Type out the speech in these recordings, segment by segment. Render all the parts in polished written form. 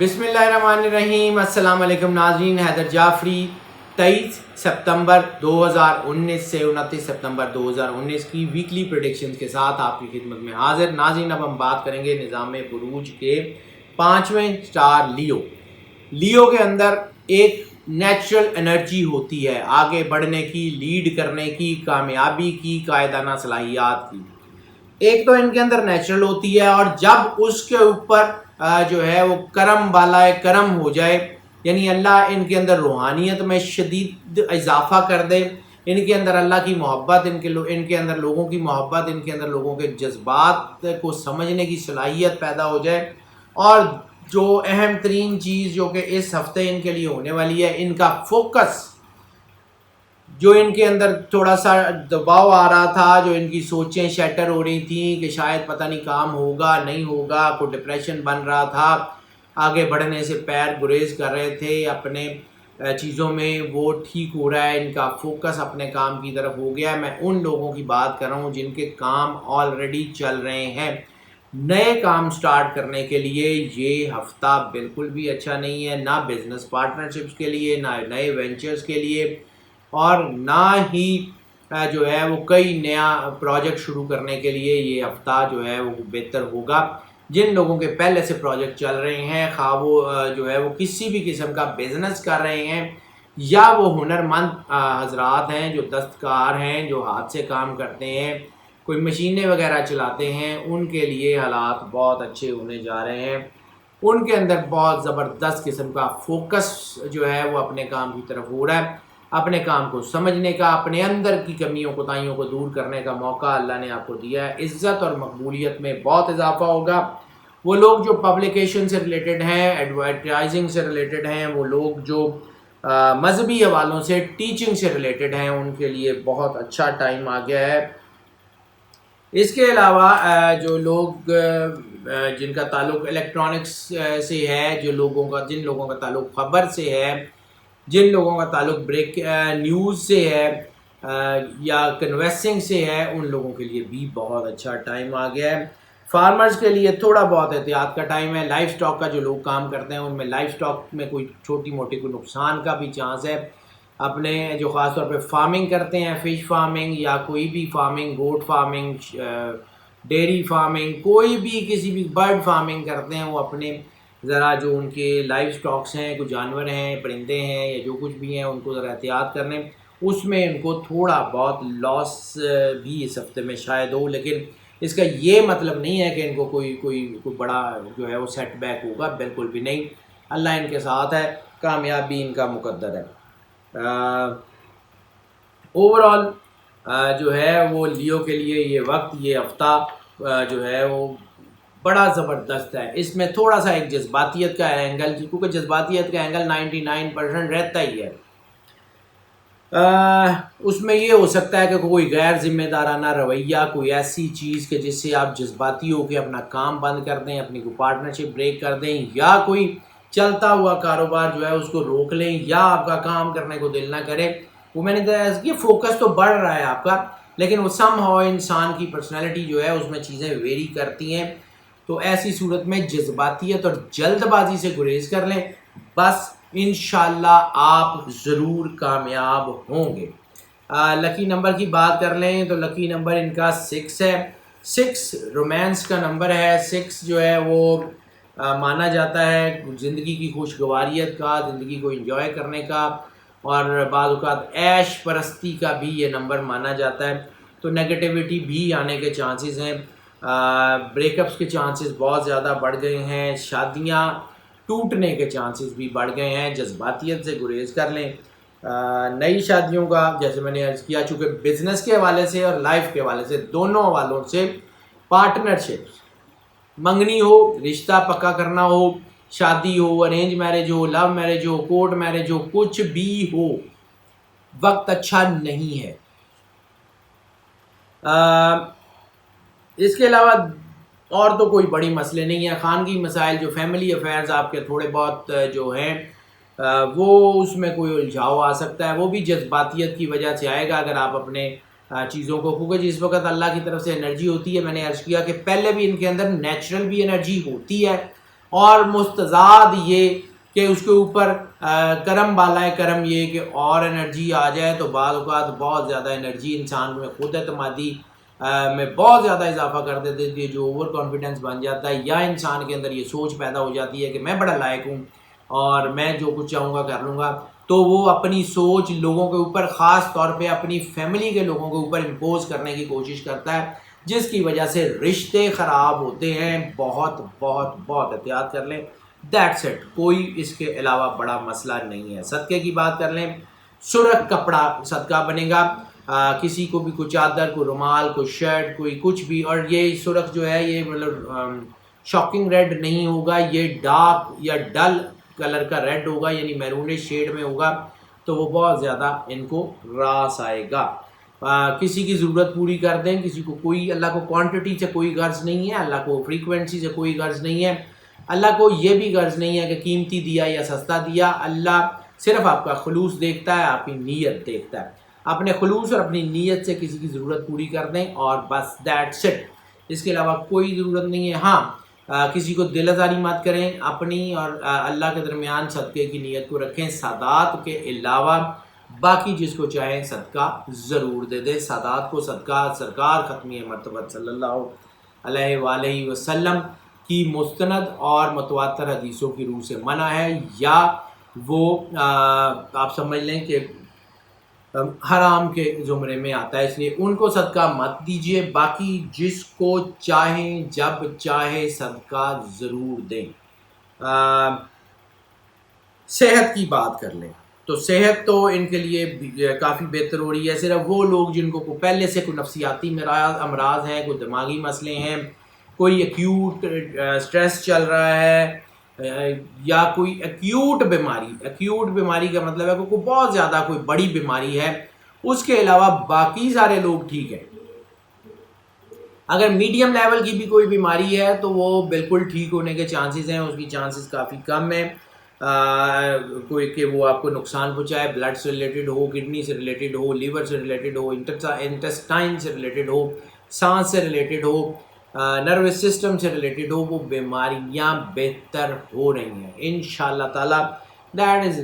بسم اللہ الرحمن الرحیم۔ السلام علیکم ناظرین، حیدر جعفری 23 سپتمبر 2019 سے 29 سپتمبر 2019 کی ویکلی پریڈکشنز کے ساتھ آپ کی خدمت میں حاضر۔ ناظرین، اب ہم بات کریں گے نظام بروج کے 5ویں سٹار لیو کے اندر ایک نیچرل انرجی ہوتی ہے آگے بڑھنے کی، لیڈ کرنے کی، کامیابی کی، قائدانہ صلاحیات کی۔ ایک تو ان کے اندر نیچرل ہوتی ہے، اور جب اس کے اوپر جو ہے وہ کرم والا کرم ہو جائے، یعنی اللہ ان کے اندر روحانیت میں شدید اضافہ کر دے، ان کے اندر اللہ کی محبت، ان کے اندر لوگوں کی محبت، ان کے اندر لوگوں کے جذبات کو سمجھنے کی صلاحیت پیدا ہو جائے، اور جو اہم ترین چیز جو کہ اس ہفتے ان کے لیے ہونے والی ہے، ان کا فوکس، جو ان کے اندر تھوڑا سا دباؤ آ رہا تھا، جو ان کی سوچیں شیٹر ہو رہی تھیں کہ شاید پتہ نہیں کام ہوگا نہیں ہوگا، کوئی ڈپریشن بن رہا تھا، آگے بڑھنے سے پیر گریز کر رہے تھے اپنے چیزوں میں، وہ ٹھیک ہو رہا ہے، ان کا فوکس اپنے کام کی طرف ہو گیا ہے۔ میں ان لوگوں کی بات کر رہا ہوں جن کے کام آلریڈی چل رہے ہیں۔ نئے کام سٹارٹ کرنے کے لیے یہ ہفتہ بالکل بھی اچھا نہیں ہے، نہ بزنس پارٹنرشپس کے لیے، نہ نئے وینچرز کے لیے، اور نہ ہی جو ہے وہ کئی نیا پروجیکٹ شروع کرنے کے لیے یہ ہفتہ جو ہے وہ بہتر ہوگا۔ جن لوگوں کے پہلے سے پروجیکٹ چل رہے ہیں، خواہ وہ جو ہے وہ کسی بھی قسم کا بزنس کر رہے ہیں، یا وہ ہنرمند حضرات ہیں جو دستکار ہیں، جو ہاتھ سے کام کرتے ہیں، کوئی مشینیں وغیرہ چلاتے ہیں، ان کے لیے حالات بہت اچھے ہونے جا رہے ہیں۔ ان کے اندر بہت زبردست قسم کا فوکس جو ہے وہ اپنے کام کی طرف ہو رہا ہے، اپنے کام کو سمجھنے کا، اپنے اندر کی کمیوں کوتاہیوں کو دور کرنے کا موقع اللہ نے آپ کو دیا ہے۔ عزت اور مقبولیت میں بہت اضافہ ہوگا۔ وہ لوگ جو پبلیکیشن سے ریلیٹڈ ہیں، ایڈورٹائزنگ سے ریلیٹڈ ہیں، وہ لوگ جو مذہبی حوالوں سے، ٹیچنگ سے ریلیٹڈ ہیں، ان کے لیے بہت اچھا ٹائم آ گیا ہے۔ اس کے علاوہ جو لوگ جن کا تعلق الیکٹرانکس سے ہے، جن لوگوں کا تعلق خبر سے ہے، جن لوگوں کا تعلق بریک نیوز سے ہے یا کنویسنگ سے ہے، ان لوگوں کے لیے بھی بہت اچھا ٹائم آ گیا ہے۔ فارمرز کے لیے تھوڑا بہت احتیاط کا ٹائم ہے۔ لائف سٹاک کا جو لوگ کام کرتے ہیں، ان میں لائف سٹاک میں کوئی چھوٹی موٹی کوئی نقصان کا بھی چانس ہے۔ اپنے جو خاص طور پہ فارمنگ کرتے ہیں، فش فارمنگ یا کوئی بھی فارمنگ، گوٹ فارمنگ، ڈیری فارمنگ، کوئی بھی کسی بھی برڈ فارمنگ کرتے ہیں، وہ اپنے ذرا جو ان کے لائف سٹاکس ہیں، کوئی جانور ہیں، پرندے ہیں، یا جو کچھ بھی ہیں، ان کو ذرا احتیاط کرنے۔ اس میں ان کو تھوڑا بہت لاس بھی اس ہفتے میں شاید ہو، لیکن اس کا یہ مطلب نہیں ہے کہ ان کو کوئی بڑا جو ہے وہ سیٹ بیک ہوگا، بالکل بھی نہیں۔ اللہ ان کے ساتھ ہے، کامیابی ان کا مقدر ہے۔ اوورآل جو ہے وہ لیو کے لیے یہ وقت، یہ ہفتہ جو ہے وہ بڑا زبردست ہے۔ اس میں تھوڑا سا ایک جذباتیت کا اینگل، کیونکہ جذباتیت کا اینگل 99% رہتا ہی ہے۔ اس میں یہ ہو سکتا ہے کہ کوئی غیر ذمہ دارانہ رویہ، کوئی ایسی چیز کہ جس سے آپ جذباتی ہو کے اپنا کام بند کر دیں، اپنی کوئی پارٹنرشپ بریک کر دیں، یا کوئی چلتا ہوا کاروبار جو ہے اس کو روک لیں، یا آپ کا کام کرنے کو دل نہ کرے۔ وہ میں نے کہا کہ فوکس تو بڑھ رہا ہے آپ کا، لیکن وہ سم ہاؤ انسان کی پرسنالٹی جو ہے اس میں چیزیں ویری کرتی ہیں۔ تو ایسی صورت میں جذباتیت اور جلد بازی سے گریز کر لیں، بس انشاءاللہ آپ ضرور کامیاب ہوں گے۔ لکی نمبر کی بات کر لیں تو لکی نمبر ان کا 6 ہے۔ 6 رومانس کا نمبر ہے۔ 6 جو ہے وہ مانا جاتا ہے زندگی کی خوشگواریت کا، زندگی کو انجوائے کرنے کا، اور بعض اوقات عیش پرستی کا بھی یہ نمبر مانا جاتا ہے۔ تو نیگیٹیوٹی بھی آنے کے چانسز ہیں، بریک اپس کے چانسز بہت زیادہ بڑھ گئے ہیں، شادیاں ٹوٹنے کے چانسز بھی بڑھ گئے ہیں۔ جذباتیت سے گریز کر لیں۔ نئی شادیوں کا جیسے میں نے عرض کیا، چونکہ بزنس کے حوالے سے اور لائف کے حوالے سے، دونوں حوالوں سے پارٹنرشپ، منگنی ہو، رشتہ پکا کرنا ہو، شادی ہو، ارینج میرج ہو، لو میرج ہو، کورٹ میرج ہو، کچھ بھی ہو، وقت اچھا نہیں ہے۔ اس کے علاوہ اور تو کوئی بڑی مسئلے نہیں ہیں۔ خانگی مسائل، جو فیملی افیئرز آپ کے تھوڑے بہت جو ہیں وہ اس میں کوئی الجھاؤ آ سکتا ہے، وہ بھی جذباتیت کی وجہ سے آئے گا اگر آپ اپنے چیزوں کو، کیونکہ جس وقت اللہ کی طرف سے انرجی ہوتی ہے، میں نے عرض کیا کہ پہلے بھی ان کے اندر نیچرل بھی انرجی ہوتی ہے، اور مستضاد یہ کہ اس کے اوپر کرم بالائے کرم یہ کہ اور انرجی آ جائے تو بعض اوقات بہت زیادہ انرجی انسان میں خود اعتمادی میں بہت زیادہ اضافہ کر دیتے تھے، جو اوور کانفیڈنس بن جاتا ہے، یا انسان کے اندر یہ سوچ پیدا ہو جاتی ہے کہ میں بڑا لائق ہوں اور میں جو کچھ چاہوں گا کر لوں گا، تو وہ اپنی سوچ لوگوں کے اوپر، خاص طور پہ اپنی فیملی کے لوگوں کے اوپر امپوز کرنے کی کوشش کرتا ہے، جس کی وجہ سے رشتے خراب ہوتے ہیں۔ بہت بہت بہت احتیاط کر لیں، دیٹس اٹ، کوئی اس کے علاوہ بڑا مسئلہ نہیں ہے۔ صدقے کی بات کر لیں، سرخ کپڑا صدقہ بنے گا، کسی کو بھی کوئی چادر، کوئی رومال، کوئی شرٹ، کوئی کچھ بھی، اور یہ سرخ جو ہے یہ مطلب شاکنگ ریڈ نہیں ہوگا، یہ ڈارک یا ڈل کلر کا ریڈ ہوگا، یعنی میرونش شیڈ میں ہوگا، تو وہ بہت زیادہ ان کو راس آئے گا۔ کسی کی ضرورت پوری کر دیں، کسی کو کوئی، اللہ کو کوانٹٹی سے کوئی غرض نہیں ہے، اللہ کو فریکوینسی سے کوئی غرض نہیں ہے، اللہ کو یہ بھی غرض نہیں ہے کہ قیمتی دیا یا سستا دیا، اللہ صرف آپ کا خلوص دیکھتا ہے، آپ کی نیت دیکھتا ہے۔ اپنے خلوص اور اپنی نیت سے کسی کی ضرورت پوری کر دیں اور بس دیٹس اٹ، اس کے علاوہ کوئی ضرورت نہیں ہے۔ ہاں، کسی کو دل آزاری مت کریں، اپنی اور اللہ کے درمیان صدقے کی نیت کو رکھیں، سادات کے علاوہ باقی جس کو چاہیں صدقہ ضرور دے دیں۔ سادات کو صدقہ سرکار ختمی مرتبہ صلی اللہ علیہ وآلہ وسلم کی مستند اور متواتر حدیثوں کی روح سے منع ہے، یا وہ آپ سمجھ لیں کہ حرام کے زمرے میں آتا ہے، اس لیے ان کو صدقہ مت دیجیے۔ باقی جس کو چاہیں جب چاہے صدقہ ضرور دیں۔ صحت کی بات کر لیں تو صحت تو ان کے لیے کافی بہتر ہو رہی ہے۔ صرف وہ لوگ جن کو پہلے سے کوئی نفسیاتی امراض ہیں، کوئی دماغی مسئلے ہیں، کوئی ایکیوٹ سٹریس چل رہا ہے، یا کوئی ایکیوٹ بیماری کا مطلب ہے کہ کوئی بہت زیادہ کوئی بڑی بیماری ہے، اس کے علاوہ باقی سارے لوگ ٹھیک ہیں۔ اگر میڈیم لیول کی بھی کوئی بیماری ہے تو وہ بالکل ٹھیک ہونے کے چانسز ہیں، اس کی چانسز کافی کم ہیں، کوئی کہ وہ آپ کو نقصان پہنچائے، بلڈ سے ریلیٹڈ ہو، کڈنی سے ریلیٹڈ ہو، لیور سے ریلیٹڈ ہو، انٹسٹائن سے ریلیٹڈ ہو، سانس سے ریلیٹڈ ہو، نروس سسٹم سے ریلیٹڈ ہو، وہ بیماریاں بہتر ہو رہی ہیں انشاءاللہ تعالیٰ۔ That is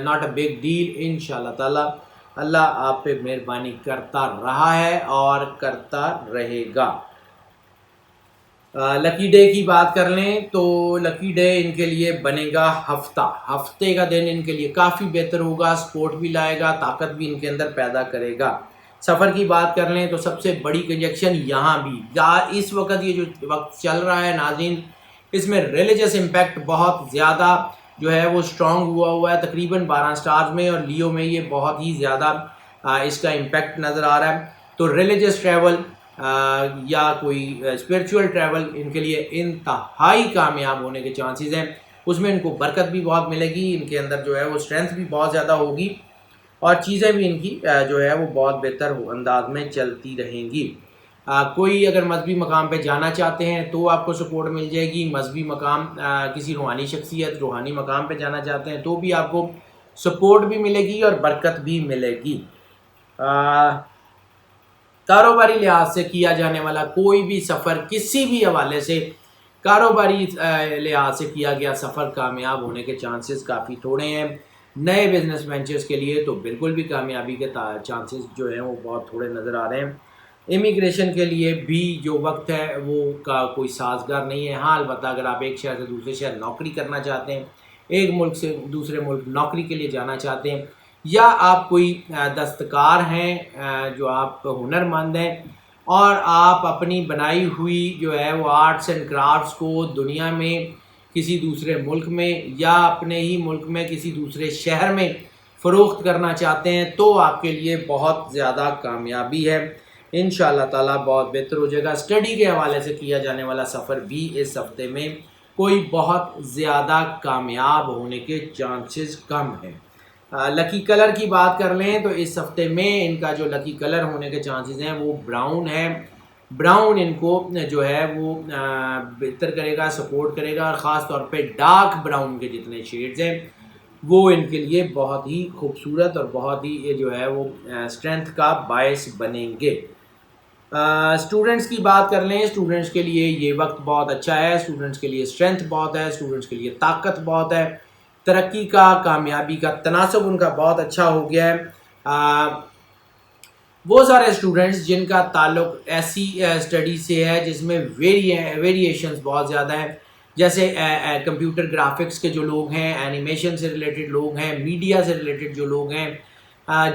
not a big deal انشاءاللہ تعالیٰ۔ اللہ آپ پہ مہربانی کرتا رہا ہے اور کرتا رہے گا۔ لکی ڈے کی بات کر لیں تو لکی ڈے ان کے لیے بنے گا ہفتے کا دن ان کے لیے کافی بہتر ہوگا، سپورٹ بھی لائے گا، طاقت بھی ان کے اندر پیدا کرے گا۔ سفر کی بات کر لیں تو سب سے بڑی کنجیکشن یہاں بھی اس وقت، یہ جو وقت چل رہا ہے ناظرین، اس میں ریلیجس امپیکٹ بہت زیادہ جو ہے وہ اسٹرانگ ہوا ہے، تقریباً 12 سٹارز میں اور لیو میں یہ بہت ہی زیادہ اس کا امپیکٹ نظر آ رہا ہے۔ تو ریلیجس ٹریول یا کوئی اسپریچول ٹریول ان کے لیے انتہائی کامیاب ہونے کے چانسز ہیں، اس میں ان کو برکت بھی بہت ملے گی، ان کے اندر جو ہے وہ اسٹرینتھ بھی بہت زیادہ ہوگی، اور چیزیں بھی ان کی جو ہے وہ بہت بہتر انداز میں چلتی رہیں گی۔ کوئی اگر مذہبی مقام پہ جانا چاہتے ہیں تو آپ کو سپورٹ مل جائے گی، مذہبی مقام کسی روحانی شخصیت روحانی مقام پہ جانا چاہتے ہیں تو بھی آپ کو سپورٹ بھی ملے گی اور برکت بھی ملے گی۔ کاروباری لحاظ سے کیا جانے والا کوئی بھی سفر، کسی بھی حوالے سے کاروباری لحاظ سے کیا گیا سفر کامیاب ہونے کے چانسز کافی تھوڑے ہیں۔ نئے بزنس وینچرز کے لیے تو بالکل بھی کامیابی کے چانسز جو ہیں وہ بہت تھوڑے نظر آ رہے ہیں۔ امیگریشن کے لیے بھی جو وقت ہے وہ کوئی سازگار نہیں ہے۔ ہاں، البتہ اگر آپ ایک شہر سے دوسرے شہر نوکری کرنا چاہتے ہیں، ایک ملک سے دوسرے ملک نوکری کے لیے جانا چاہتے ہیں، یا آپ کوئی دستکار ہیں جو آپ ہنر مند ہیں اور آپ اپنی بنائی ہوئی جو ہے وہ آرٹس اینڈ کرافٹس کو دنیا میں کسی دوسرے ملک میں یا اپنے ہی ملک میں کسی دوسرے شہر میں فروخت کرنا چاہتے ہیں، تو آپ کے لیے بہت زیادہ کامیابی ہے انشاءاللہ تعالیٰ، بہت بہتر ہو جائے گا۔ اسٹڈی کے حوالے سے کیا جانے والا سفر بھی اس ہفتے میں کوئی بہت زیادہ کامیاب ہونے کے چانسز کم ہیں۔ لکی کلر کی بات کر لیں تو اس ہفتے میں ان کا جو لکی کلر ہونے کے چانسز ہیں وہ براؤن ہے۔ براؤن ان کو جو ہے وہ بہتر کرے گا، سپورٹ کرے گا، اور خاص طور پہ ڈارک براؤن کے جتنے شیڈز ہیں وہ ان کے لیے بہت ہی خوبصورت اور بہت ہی جو ہے وہ اسٹرینتھ کا باعث بنیں گے۔ اسٹوڈنٹس کی بات کر لیں، اسٹوڈنٹس کے لیے یہ وقت بہت اچھا ہے، اسٹوڈنٹس کے لیے اسٹرینتھ بہت ہے، اسٹوڈنٹس کے لیے طاقت بہت ہے، ترقی کا، کامیابی کا تناسب ان کا بہت اچھا ہو گیا ہے۔ وہ سارے اسٹوڈنٹس جن کا تعلق ایسی اسٹڈی سے ہے جس میں ویریشنز بہت زیادہ ہیں، جیسے کمپیوٹر گرافکس کے جو لوگ ہیں، اینیمیشن سے ریلیٹڈ لوگ ہیں، میڈیا سے ریلیٹڈ جو لوگ ہیں،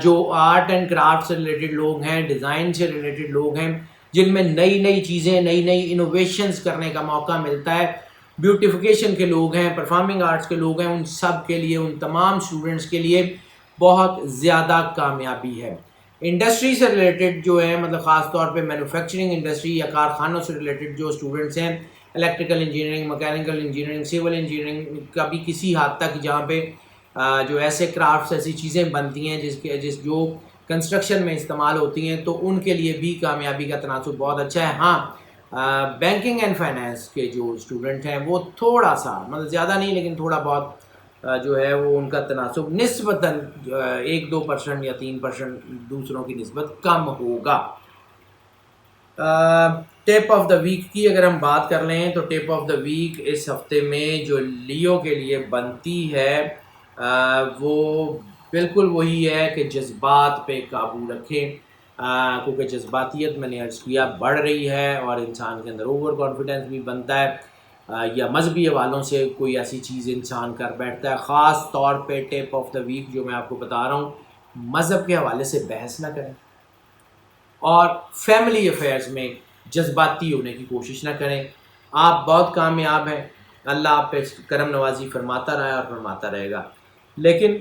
جو آرٹ اینڈ کرافٹ سے ریلیٹڈ لوگ ہیں، ڈیزائن سے ریلیٹڈ لوگ ہیں، جن میں نئی نئی چیزیں، نئی نئی انوویشنز کرنے کا موقع ملتا ہے، بیوٹیفیکیشن کے لوگ ہیں، پرفارمنگ آرٹس کے لوگ ہیں، ان سب کے لیے، ان تمام اسٹوڈنٹس کے لیے بہت زیادہ کامیابی ہے۔ انڈسٹری سے ریلیٹڈ جو ہے، مطلب خاص طور پہ مینوفیکچرنگ انڈسٹری یا کارخانوں سے ریلیٹڈ جو اسٹوڈنٹس ہیں، electrical engineering, mechanical engineering, civil engineering کا بھی کسی حد تک، جہاں پہ جو ایسے کرافٹس، ایسی چیزیں بنتی ہیں جو کنسٹرکشن میں استعمال ہوتی ہیں، تو ان کے لیے بھی کامیابی کا تناسب بہت اچھا ہے۔ ہاں، بینکنگ اینڈ فائنانس کے جو اسٹوڈنٹ ہیں وہ تھوڑا سا، مطلب زیادہ نہیں لیکن تھوڑا بہت جو ہے وہ ان کا تناسب نسبتاً 1-2% یا 3% دوسروں کی نسبت کم ہوگا۔ ٹیپ آف دا ویک کی اگر ہم بات کر لیں تو ٹیپ آف دا ویک اس ہفتے میں جو لیو کے لیے بنتی ہے وہ بالکل وہی ہے کہ جذبات پہ قابو رکھیں، کیونکہ جذباتیت میں نے عرض کیا بڑھ رہی ہے اور انسان کے اندر اوور کانفیڈنس بھی بنتا ہے، یا مذہبی حوالوں سے کوئی ایسی چیز انسان کر بیٹھتا ہے۔ خاص طور پہ ٹیپ آف دا ویک جو میں آپ کو بتا رہا ہوں، مذہب کے حوالے سے بحث نہ کریں اور فیملی افیئرز میں جذباتی ہونے کی کوشش نہ کریں۔ آپ بہت کامیاب ہیں، اللہ آپ پہ کرم نوازی فرماتا رہا ہے اور فرماتا رہے گا، لیکن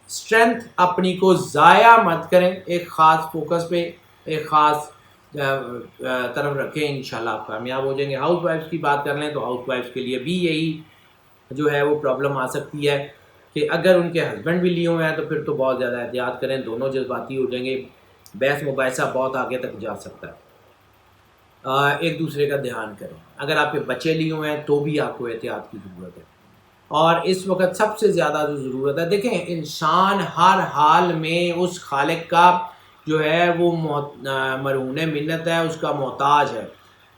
اسٹرینتھ اپنی کو ضائع مت کریں، ایک خاص فوکس پہ، ایک خاص طرف رکھیں، انشاءاللہ آپ کامیاب ہو جائیں گے۔ ہاؤس وائفس کی بات کر لیں تو ہاؤس وائفس کے لیے بھی یہی جو ہے وہ پرابلم آ سکتی ہے کہ اگر ان کے ہسبینڈ بھی لیے ہوئے ہیں تو پھر تو بہت زیادہ احتیاط کریں، دونوں جذباتی ہو جائیں گے، بحث مباحثہ بہت آگے تک جا سکتا ہے۔ ایک دوسرے کا دھیان کریں، اگر آپ کے بچے لیے ہوئے ہیں تو بھی آپ کو احتیاط کی ضرورت ہے، اور اس وقت سب سے زیادہ جو ضرورت ہے، دیکھیں انسان ہر حال میں اس خالق کا جو ہے وہ مرہون منت ہے، اس کا محتاج ہے،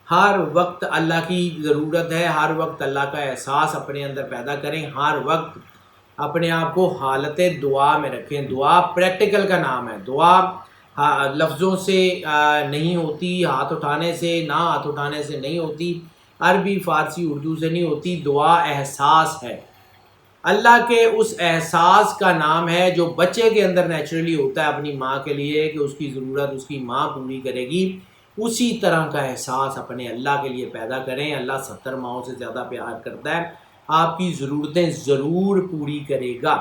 ہر وقت اللہ کی ضرورت ہے، ہر وقت اللہ کا احساس اپنے اندر پیدا کریں، ہر وقت اپنے آپ کو حالت دعا میں رکھیں۔ دعا پریکٹیکل کا نام ہے، دعا لفظوں سے نہیں ہوتی، ہاتھ اٹھانے سے، نہ ہاتھ اٹھانے سے نہیں ہوتی، عربی فارسی اردو سے نہیں ہوتی، دعا احساس ہے، اللہ کے اس احساس کا نام ہے جو بچے کے اندر نیچرلی ہوتا ہے اپنی ماں کے لیے کہ اس کی ضرورت اس کی ماں پوری کرے گی، اسی طرح کا احساس اپنے اللہ کے لیے پیدا کریں۔ اللہ 70 ماؤں سے زیادہ پیار کرتا ہے، آپ کی ضرورتیں ضرور پوری کرے گا،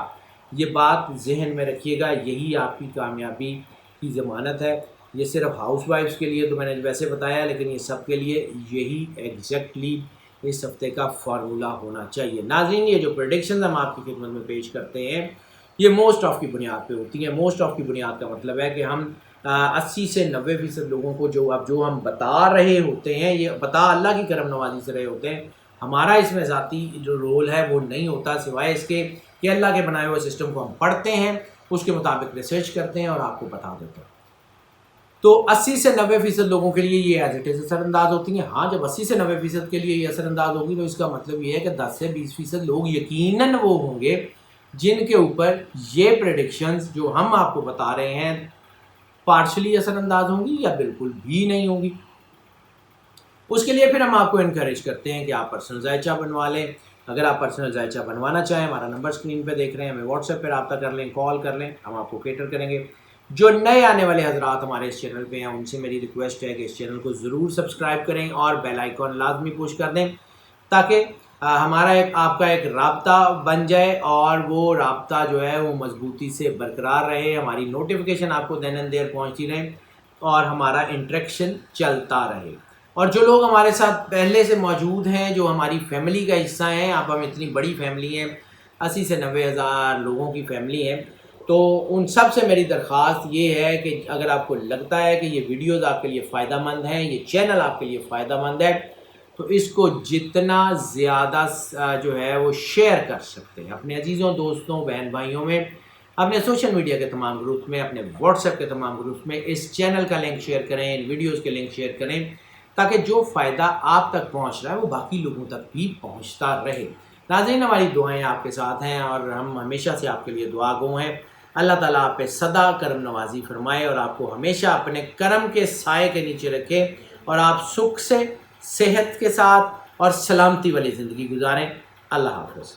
یہ بات ذہن میں رکھیے گا، یہی آپ کی کامیابی کی ضمانت ہے۔ یہ صرف ہاؤس وائفس کے لیے تو میں نے ویسے بتایا، لیکن یہ سب کے لیے یہی ایگزیکٹلی اس ہفتے کا فارمولہ ہونا چاہیے۔ ناظرین، یہ جو پریڈکشنز ہم آپ کی خدمت میں پیش کرتے ہیں یہ موسٹ آف کی بنیاد پہ ہوتی ہیں۔ موسٹ آف کی بنیاد کا مطلب ہے کہ ہم 80 سے 90% لوگوں کو جو ہم بتا رہے ہوتے ہیں، یہ بتا اللہ کی کرم نوازی سے رہے ہوتے ہیں، ہمارا اس میں ذاتی جو رول ہے وہ نہیں ہوتا، سوائے اس کے کہ اللہ کے بنائے ہوئے سسٹم کو ہم پڑھتے ہیں، اس کے مطابق ریسرچ کرتے ہیں اور آپ کو بتا دیتے ہیں۔ تو 80 سے 90% لوگوں کے لیے یہ ایز اٹ از اثر انداز ہوتی ہیں۔ ہاں، جب 80 سے 90% کے لیے یہ اثر انداز ہوگی تو اس کا مطلب یہ ہے کہ 10 سے 20% لوگ یقیناً وہ ہوں گے جن کے اوپر یہ پریڈکشنز جو ہم آپ کو بتا رہے ہیں پارشلی اثر انداز ہوں گی یا بالکل بھی نہیں ہوں گی۔ اس کے لیے پھر ہم آپ کو انکریج کرتے ہیں کہ آپ پرسنل ذائچہ بنوا لیں۔ اگر آپ پرسنل ذائچہ بنوانا چاہیں، ہمارا نمبر اسکرین پہ دیکھ رہے ہیں، ہمیں واٹس ایپ پہ رابطہ کر لیں، کال کر لیں، ہم آپ کو کیٹر کریں گے۔ جو نئے آنے والے حضرات ہمارے اس چینل پہ ہیں ان سے میری ریکویسٹ ہے کہ اس چینل کو ضرور سبسکرائب کریں اور بیل آئیکن لازمی پوش کر دیں تاکہ ہمارا آپ کا ایک رابطہ بن جائے اور وہ رابطہ جو ہے وہ مضبوطی سے برقرار رہے، ہماری نوٹیفیکیشن آپ کو دین اینڈ دیر پہنچتی رہے اور ہمارا انٹریکشن چلتا رہے۔ اور جو لوگ ہمارے ساتھ پہلے سے موجود ہیں، جو ہماری فیملی کا حصہ ہیں، آپ ہم اتنی بڑی فیملی ہیں، 80 سے 90 ہزار لوگوں کی فیملی ہے، تو ان سب سے میری درخواست یہ ہے کہ اگر آپ کو لگتا ہے کہ یہ ویڈیوز آپ کے لیے فائدہ مند ہیں، یہ چینل آپ کے لیے فائدہ مند ہے، تو اس کو جتنا زیادہ جو ہے وہ شیئر کر سکتے ہیں اپنے عزیزوں، دوستوں، بہن بھائیوں میں۔ اپنے سوشل میڈیا کے تمام گروپ میں، اپنے واٹس ایپ کے تمام گروپ میں اس چینل کا لنک شیئر کریں، ان ویڈیوز کے لنک شیئر کریں، تاکہ جو فائدہ آپ تک پہنچ رہا ہے وہ باقی لوگوں تک بھی پہنچتا رہے۔ ناظرین، ہماری دعائیں آپ کے ساتھ ہیں اور ہم ہمیشہ سے آپ کے لیے دعا گو ہیں۔ اللہ تعالیٰ آپ پہ صدا کرم نوازی فرمائے اور آپ کو ہمیشہ اپنے کرم کے سائے کے نیچے رکھے اور آپ سکھ سے، صحت کے ساتھ اور سلامتی والی زندگی گزاریں۔ اللہ حافظ۔